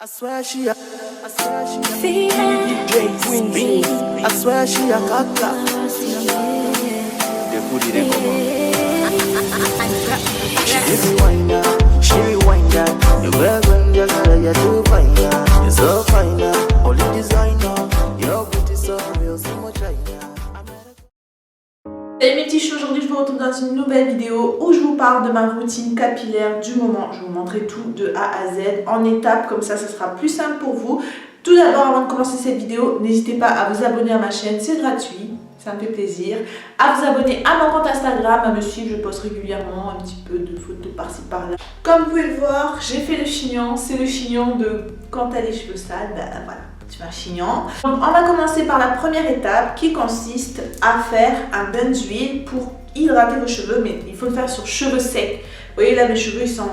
I swear she a DJ Queen B. I swear she a caca. She give me wine now, she rewind that. You wear when you got you too fine now. You're so fine now, only designer. Your beauty so real, so much China. Salut mes petits choux, aujourd'hui je vous retrouve dans une nouvelle vidéo où je vous parle de ma routine capillaire du moment. Je vais vous montrer tout de A à Z en étapes, comme ça sera plus simple pour vous. Tout d'abord, avant de commencer cette vidéo, n'hésitez pas à vous abonner à ma chaîne, c'est gratuit, ça me fait plaisir. À vous abonner à mon compte Instagram, à me suivre, je poste régulièrement un petit peu de photos par-ci par-là. Comme vous pouvez le voir, j'ai fait le chignon, c'est le chignon de quand t'as les cheveux sales, ben voilà. Tu fais un chignon. Donc on va commencer par la première étape qui consiste à faire un bain d'huile pour hydrater vos cheveux, mais il faut le faire sur cheveux secs. Vous voyez là mes cheveux ils sont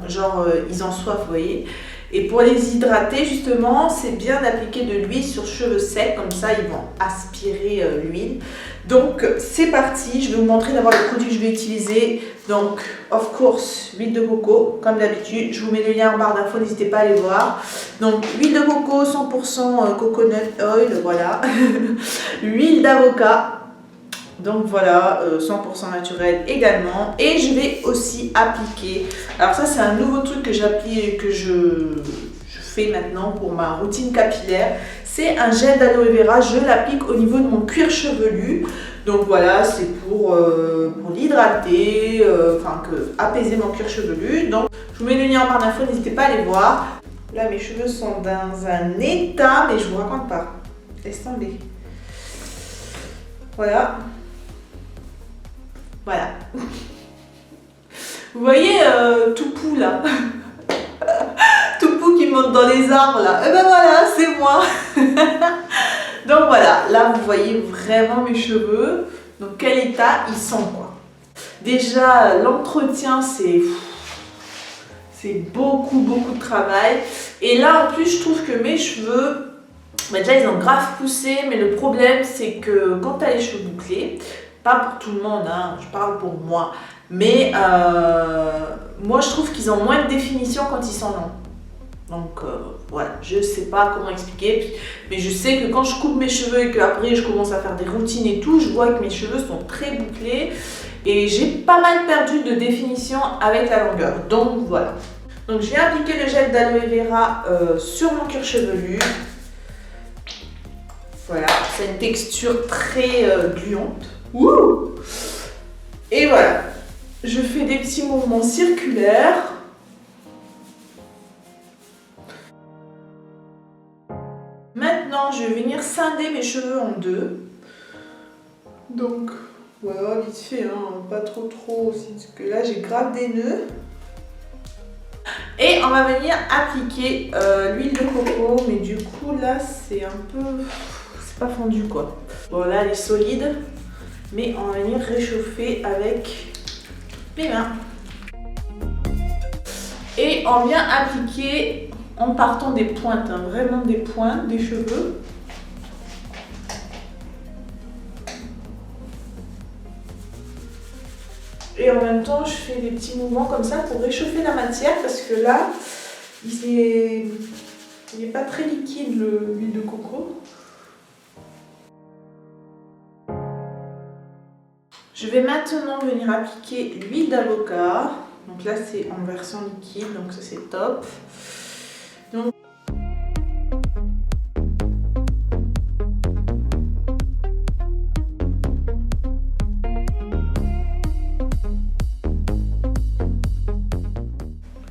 genre ils ont soif, vous voyez. Et pour les hydrater justement, c'est bien d'appliquer de l'huile sur cheveux secs, comme ça ils vont aspirer l'huile. Donc c'est parti, je vais vous montrer d'abord les produits que je vais utiliser. Donc of course, huile de coco, comme d'habitude, je vous mets le lien en barre d'infos, n'hésitez pas à aller voir. Donc huile de coco, 100% coconut oil, voilà. Huile d'avocat. Donc voilà, 100% naturel également. Et je vais aussi appliquer, alors ça c'est un nouveau truc que j'applique, que je fais maintenant pour ma routine capillaire. C'est un gel d'aloe vera, je l'applique au niveau de mon cuir chevelu. Donc voilà, c'est pour l'hydrater, apaiser mon cuir chevelu. Donc je vous mets le lien en barre d'infos, n'hésitez pas à aller voir. Là mes cheveux sont dans un état, mais je vous raconte pas. Laisse tomber. Voilà. Voilà. Vous voyez Toupou là. Toupou qui monte dans les arbres là. Et ben voilà, c'est moi. Donc voilà, là vous voyez vraiment mes cheveux. Donc quel état ils sont quoi. Déjà l'entretien c'est beaucoup de travail. Et là en plus je trouve que mes cheveux, déjà ils ont grave poussé, mais le problème c'est que quand tu as les cheveux bouclés, pas pour tout le monde, hein, je parle pour moi, mais moi je trouve qu'ils ont moins de définition quand ils sont longs. Donc voilà, je sais pas comment expliquer, mais je sais que quand je coupe mes cheveux et qu'après je commence à faire des routines et tout, je vois que mes cheveux sont très bouclés et j'ai pas mal perdu de définition avec la longueur. Donc voilà. Donc je vais appliquer le gel d'aloe vera sur mon cuir chevelu. Voilà, c'est une texture très gluante. Ouh. Et voilà, je fais des petits mouvements circulaires. Maintenant, je vais venir scinder mes cheveux en deux. Donc, voilà, vite fait, hein, pas trop aussi, parce que là, j'ai grave des nœuds. Et on va venir appliquer l'huile de coco, mais du coup, là, c'est un peu... c'est pas fondu, quoi. Bon, là, elle est solide. Mais on va venir réchauffer avec mes mains. Et on vient appliquer en partant des pointes, hein, vraiment des pointes des cheveux. Et en même temps, je fais des petits mouvements comme ça pour réchauffer la matière parce que là, il n'est pas très liquide l'huile de coco. Je vais maintenant venir appliquer l'huile d'avocat. Donc là c'est en version liquide, donc ça c'est top. Donc,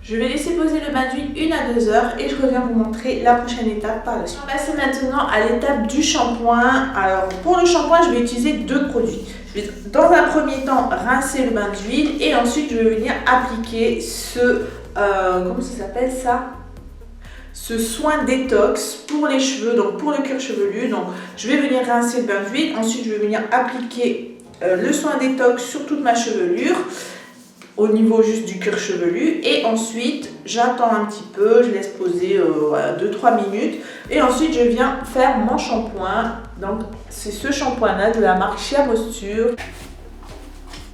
je vais laisser poser le bain d'huile 1 à 2 heures et je reviens vous montrer la prochaine étape par la suite. On va passer maintenant à l'étape du shampoing. Alors pour le shampoing, je vais utiliser deux produits. Je vais dans un premier temps rincer le bain d'huile et ensuite je vais venir appliquer ce, comment ça s'appelle ça? Ce soin détox pour les cheveux, donc pour le cuir chevelu. Donc je vais venir rincer le bain d'huile, ensuite je vais venir appliquer le soin détox sur toute ma chevelure au niveau juste du cuir chevelu et ensuite j'attends un petit peu, je laisse poser voilà, 2-3 minutes et ensuite je viens faire mon shampoing. Donc c'est ce shampoing là de la marque Shea Moisture.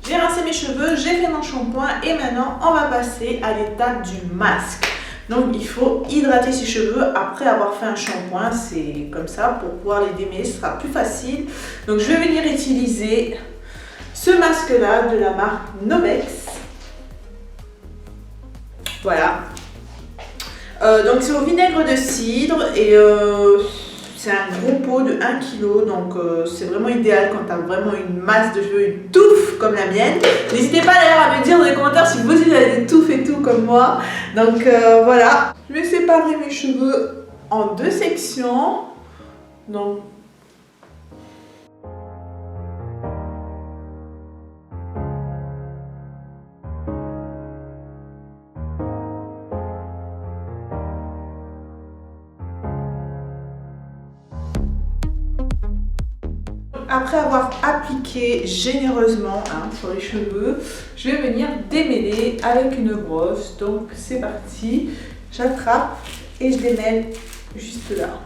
J'ai rincé mes cheveux, j'ai fait mon shampoing et maintenant on va passer à l'étape du masque. Donc il faut hydrater ses cheveux après avoir fait un shampoing, c'est comme ça, pour pouvoir les démêler, ce sera plus facile. Donc je vais venir utiliser ce masque là de la marque Nomex. Voilà. Donc c'est au vinaigre de cidre et c'est un gros pot de 1 kg, donc c'est vraiment idéal quand tu as vraiment une masse de cheveux, une touffe comme la mienne. N'hésitez pas d'ailleurs à me dire dans les commentaires si vous aussi avez des touffes et tout comme moi. Donc voilà, je vais séparer mes cheveux en 2 sections. Donc après avoir appliqué généreusement sur les cheveux, je vais venir démêler avec une brosse. Donc c'est parti, j'attrape et je démêle juste là.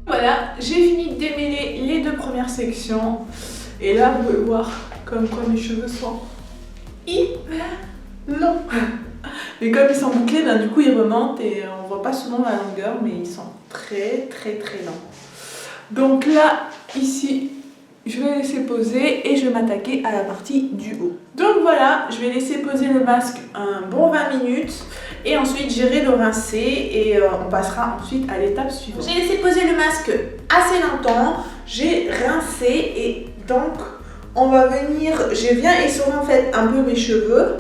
Voilà, j'ai fini de démêler les 2 premières sections. Et là, vous pouvez voir comme quoi mes cheveux sont hyper longs. Mais comme ils sont bouclés, ben, du coup ils remontent et on voit pas souvent la longueur, mais ils sont très longs. Donc là, ici, je vais laisser poser et je vais m'attaquer à la partie du haut. Donc voilà, je vais laisser poser le masque un bon 20 minutes et ensuite j'irai le rincer et on passera ensuite à l'étape suivante. J'ai laissé poser le masque assez longtemps, j'ai rincé et donc on va venir, je viens essorer en fait un peu mes cheveux.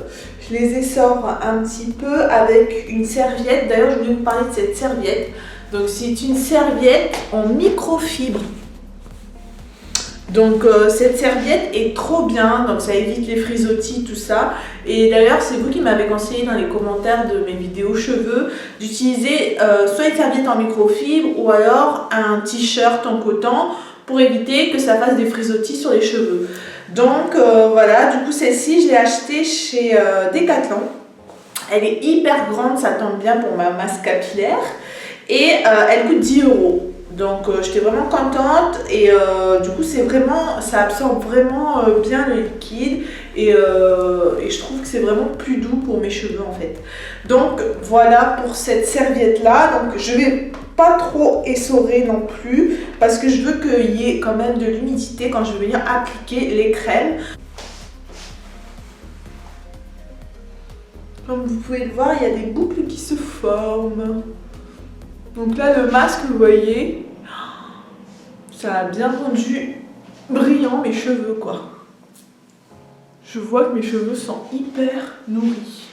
Je les essore un petit peu avec une serviette. D'ailleurs, je voulais vous parler de cette serviette. Donc, c'est une serviette en microfibre. Donc, cette serviette est trop bien. Donc, ça évite les frisottis, tout ça. Et d'ailleurs, c'est vous qui m'avez conseillé dans les commentaires de mes vidéos cheveux d'utiliser soit une serviette en microfibre ou alors un t-shirt en coton pour éviter que ça fasse des frisottis sur les cheveux. Donc voilà, du coup celle-ci je l'ai achetée chez Decathlon. Elle est hyper grande, ça tombe bien pour ma masse capillaire. Et elle coûte 10 €. Donc j'étais vraiment contente et du coup c'est vraiment, ça absorbe vraiment bien le liquide et je trouve que c'est vraiment plus doux pour mes cheveux en fait. Donc voilà pour cette serviette là. Donc je vais pas trop essorer non plus parce que je veux qu'il y ait quand même de l'humidité quand je vais venir appliquer les crèmes. Comme vous pouvez le voir, il y a des boucles qui se forment. Donc là le masque, vous voyez, ça a bien rendu brillant mes cheveux quoi. Je vois que mes cheveux sont hyper nourris.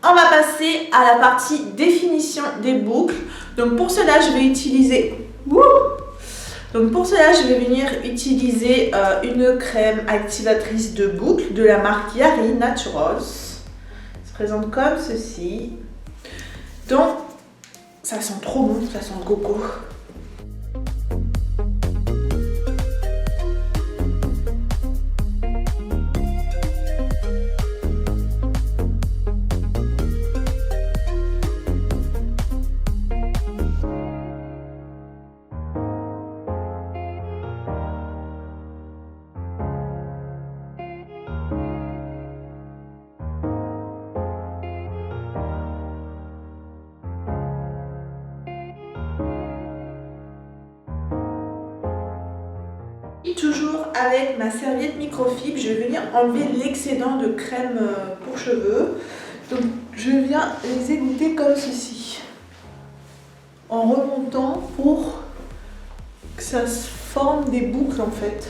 On va passer à la partie définition des boucles. Donc pour cela, je vais utiliser... Donc pour cela, je vais venir utiliser une crème activatrice de boucles de la marque Yari Naturals. Ça se présente comme ceci. Donc ça sent trop bon, ça sent le coco. Toujours avec ma serviette microfibre, je vais venir enlever l'excédent de crème pour cheveux. Donc je viens les égoutter comme ceci, en remontant pour que ça se forme des boucles en fait.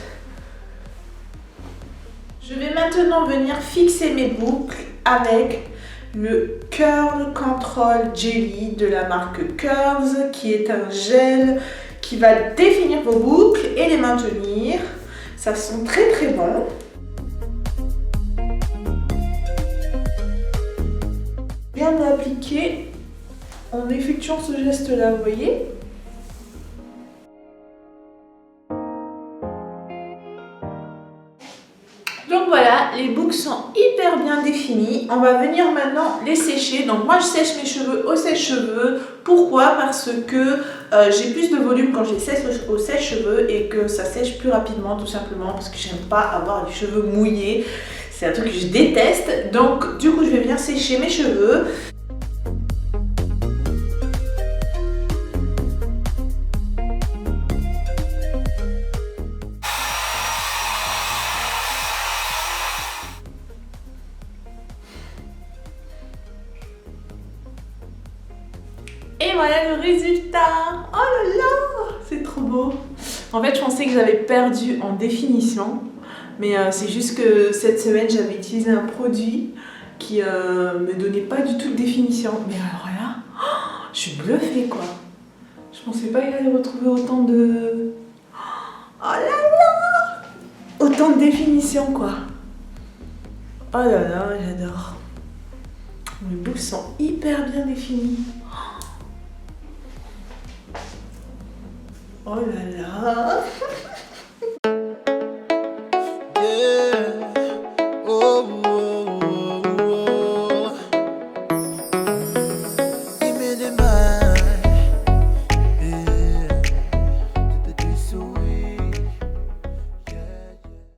Je vais maintenant venir fixer mes boucles avec le Curl Control Jelly de la marque Curls, qui est un gel qui va définir vos boucles et les maintenir. Ça sent très bon. Je viens de l'appliquer en effectuant ce geste là, vous voyez. Donc voilà, les boucles sont hyper bien définies. On va venir maintenant les sécher. Donc moi je sèche mes cheveux au sèche-cheveux Pourquoi? Parce que j'ai plus de volume quand j'ai au sèche-cheveux et que ça sèche plus rapidement, tout simplement parce que j'aime pas avoir les cheveux mouillés. C'est un truc que je déteste. Donc du coup je vais venir sécher mes cheveux. Et voilà le résultat. Oh là là, c'est trop beau. En fait, je pensais que j'avais perdu en définition. Mais c'est juste que cette semaine, j'avais utilisé un produit qui me donnait pas du tout de définition. Mais alors là, oh, je suis bluffée quoi. Je pensais pas qu'il allait retrouver autant de... Oh là là, autant de définition quoi. Oh là là, j'adore. Mes boucles sont hyper bien définies. Oh là là.